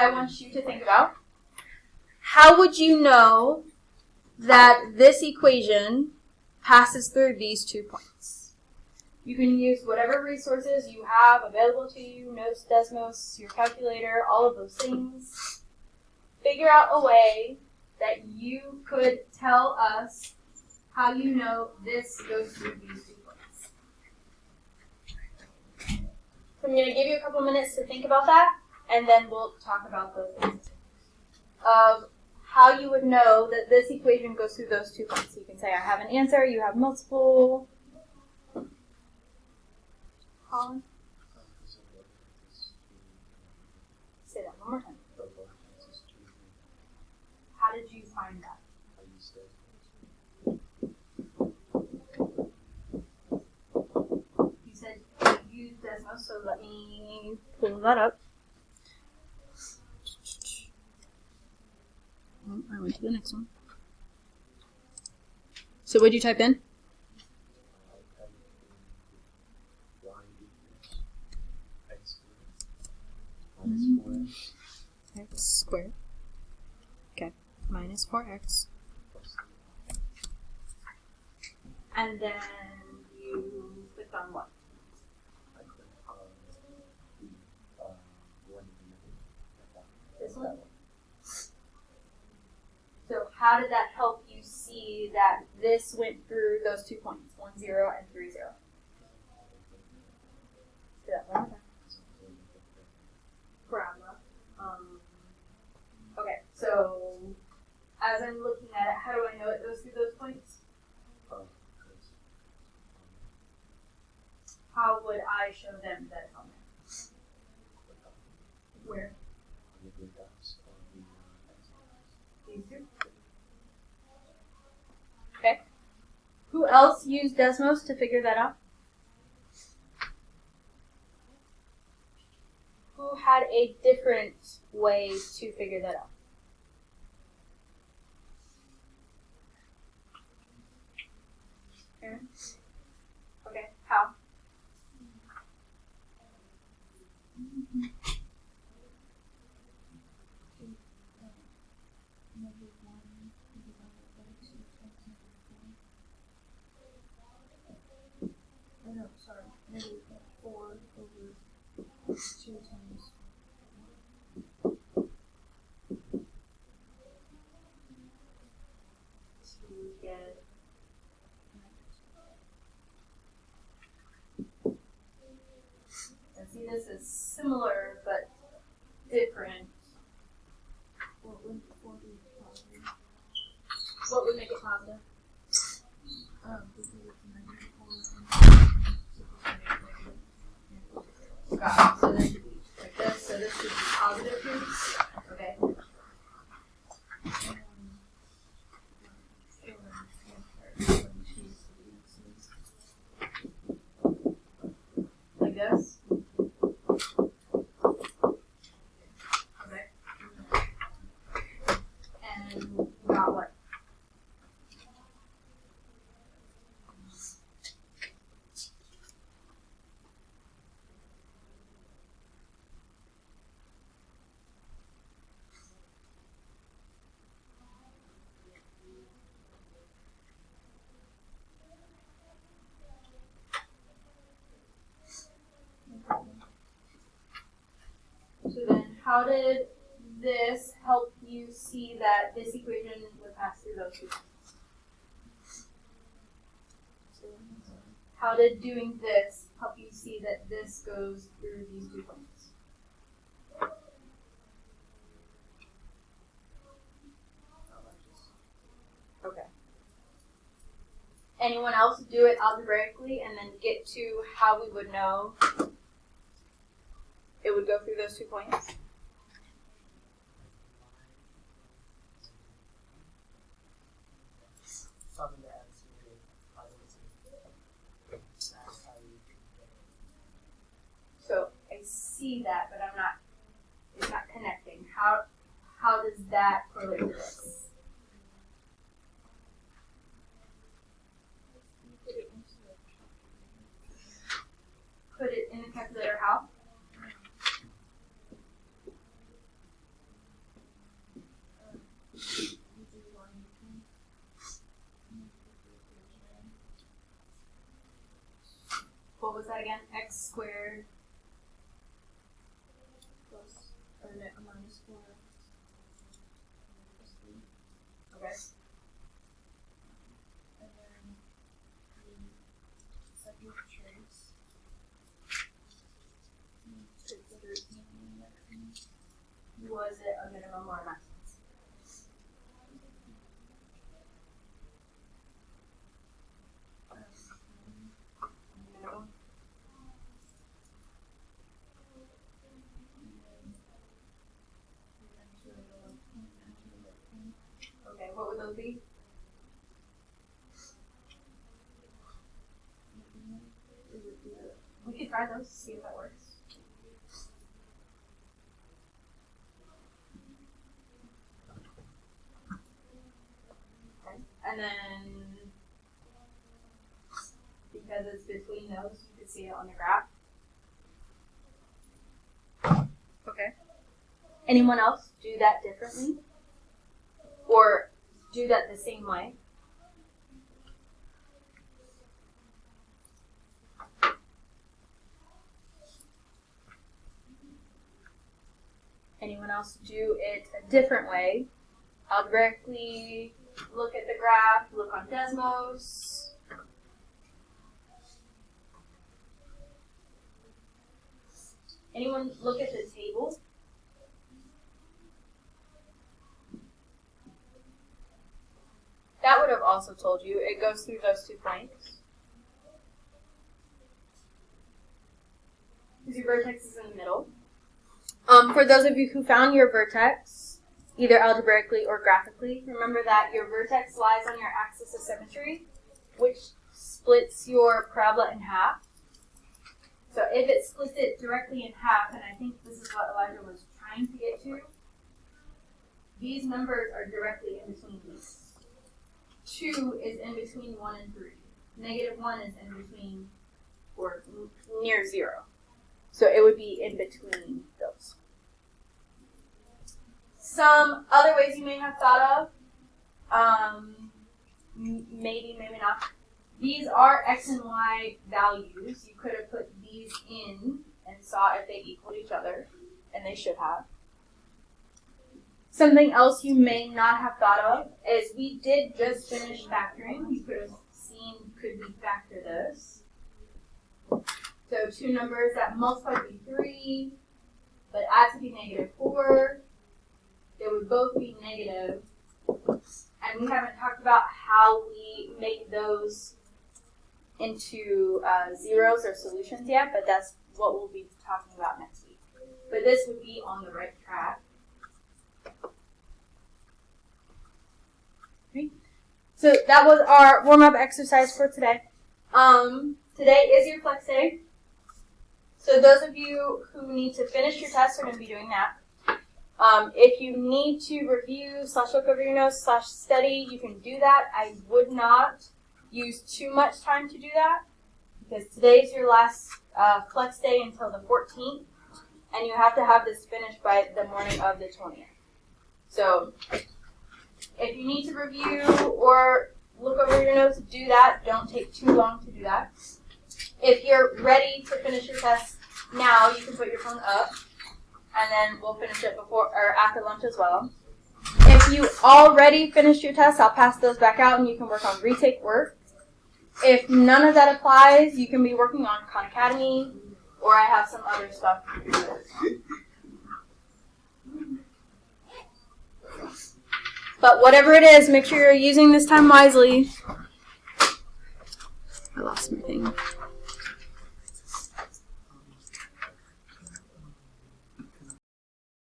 that I want you to think about. How would you know that this equation passes through these 2 points? You can use whatever resources you have available to you, notes, Desmos, your calculator, all of those things. Figure out a way that you could tell us how you know this goes through these 2 points. So I'm going to give you a couple minutes to think about that, and then we'll talk about those things. Of how you would know that this equation goes through those 2 points. So you can say, I have an answer, you have multiple. Colin? Say that one more time. How did you find that? You said you used Desmos, so let me pull that up. Oh, I went to the next one. So what did you type in? X squared. Okay, minus 4x. And then you clicked on what? I clicked on the one in the middle. This one? So how did that help you see that this went through those 2 points, 1, 0, and 3, 0? Say that one more time. Parabola. Okay, so as I'm looking at it, how do I know it goes through those points? How would I show them that it's on there? Where? These 2? Okay. Who else used Desmos to figure that out? Who had a different way to figure that out? Aaron? Okay, how? No, sorry. Negative 4 over 2 times. To get see, this is similar but different. What would make it positive? Got it. So this should be like this. So this should be positive here. Okay. Like this. Okay. And you got what? So then, how did this help you see that this equation would pass through those 2 points? How did doing this help you see that this goes through these 2 points? Okay. Anyone else do it algebraically and then get to how we would know it would go through those 2 points? So I see that, but it's not connecting. How does that correlate to this? Put it in the calculator how? x squared plus or minus 4 plus 3. Okay. And then the second choice. Was it a minimum or a maximum? Minimum. Okay, what would those be? We could try those, see if that works. Okay. And then, because it's between those, you could see it on the graph. Okay. Anyone else do that differently? Or do that the same way? Anyone else do it a different way? Algebraically, look at the graph, look on Desmos. Anyone look at the table? That would have also told you. It goes through those 2 points. Because your vertex is in the middle. For those of you who found your vertex, either algebraically or graphically, remember that your vertex lies on your axis of symmetry, which splits your parabola in half. So if it splits it directly in half, and I think this is what Elijah was trying to get to, these numbers are directly in between these. 2 is in between 1 and 3. -1 is in between or near 0. So it would be in between those. Some other ways you may have thought of, maybe, maybe not. These are x and y values. You could have put these in and saw if they equaled each other, and they should have. Something else you may not have thought of is we did just finish factoring. You could have seen, could we factor this? So 2 numbers that multiply to be 3, but add to be -4. They would both be negative. And we haven't talked about how we make those into zeros or solutions yet, but that's what we'll be talking about next week. But this would be on the right track. Okay. So that was our warm-up exercise for today. Today is your flex day. So those of you who need to finish your tests are going to be doing that. If you need to review / look over your notes / study, you can do that. I would not use too much time to do that because today's your last flex day until the 14th, and you have to have this finished by the morning of the 20th. So if you need to review or look over your notes, do that. Don't take too long to do that. If you're ready to finish your test now, you can put your phone up, and then we'll finish it before or after lunch as well. If you already finished your tests, I'll pass those back out, and you can work on retake work. If none of that applies, you can be working on Khan Academy, or I have some other stuff to do. But whatever it is, make sure you're using this time wisely. I lost my thing.